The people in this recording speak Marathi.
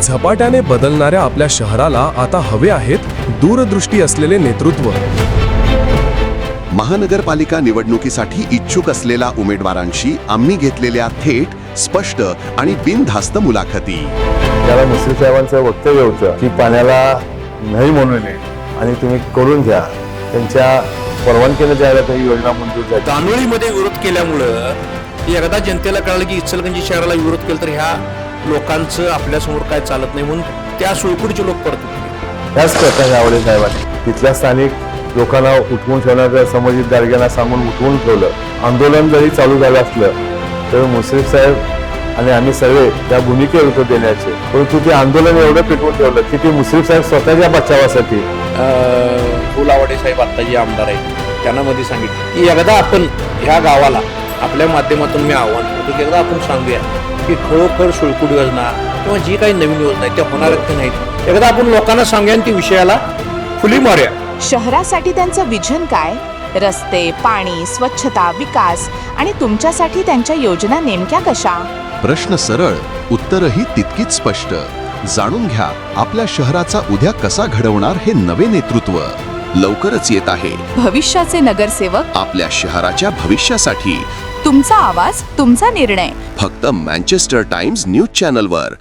झपाट्याने बदलणाऱ्या आपल्या शहराला आता हवे आहेत दूरदृष्टी असलेले नेतृत्व. महानगरपालिका निवडणुकीसाठी इच्छुक असलेल्या उमेदवारांशी आम्ही घेतलेल्या थेट, स्पष्ट आणि बिनधास्त मुलाखती. त्याला मुश्रीफ साहेबांचं वक्तव्य होतं की पाण्याला नाही म्हणू नये आणि तुम्ही करून घ्या. त्यांच्या परवानगीने ज्यावेळेला काही योजना मंजूर झाली. दानोळीमध्ये विरोध केल्यामुळं एकदा जनतेला कळलं की इचलकरंजी शहराला विरोध केला तर ह्या लोकांचं आपल्यासमोर काय चालत नाही म्हणून त्या सुळकुडीचे लोक पडत होते. त्याच प्रकारे आवडे साहेबांनी तिथल्या स्थानिक लोकांना उठवून ठेवण्याचं समजित गाडग्यांना सांगून उठवून ठेवलं. आंदोलन जरी चालू झालं असलं तर मुश्रीफ साहेब आणि आम्ही सर्व त्या भूमिकेवर उत्तर देण्याचे, परंतु ते आंदोलन एवढं पेटवून ठेवलं की ते मुश्रीफ साहेब स्वतःच्या बचावासाठी फुलावडे साहेब आता जे आमदार आहेत त्यांना मध्ये सांगितलं की एकदा आपण ह्या गावाला आपल्या माध्यमातून मी आव्हान करतो की एकदा आपण सांगूया की खरोखर सुळकुड योजना किंवा जी काही नवीन योजना आहेत त्या होणारच नाहीत. एकदा आपण लोकांना सांगूया आणि ती विषयाला फुली मारूया. शहरासाठी त्यांचं विजन काय? रस्ते, पाणी, स्वच्छता, विकास आणि तुमच्यासाठी त्यांच्या योजना नेमक्या कशा? प्रश्न सरळ, उत्तरही तितकीच स्पष्ट. जाणून घ्या आपल्या शहराचा उद्या कसा घडवणार हे नवे नेतृत्व. लवकरच येत आहे भविष्याचे नगरसेवक, आपल्या शहराच्या भविष्यासाठी. तुमचा आवाज, तुमचा निर्णय. फक्त मँचेस्टर टाइम्स न्यूज चॅनलवर.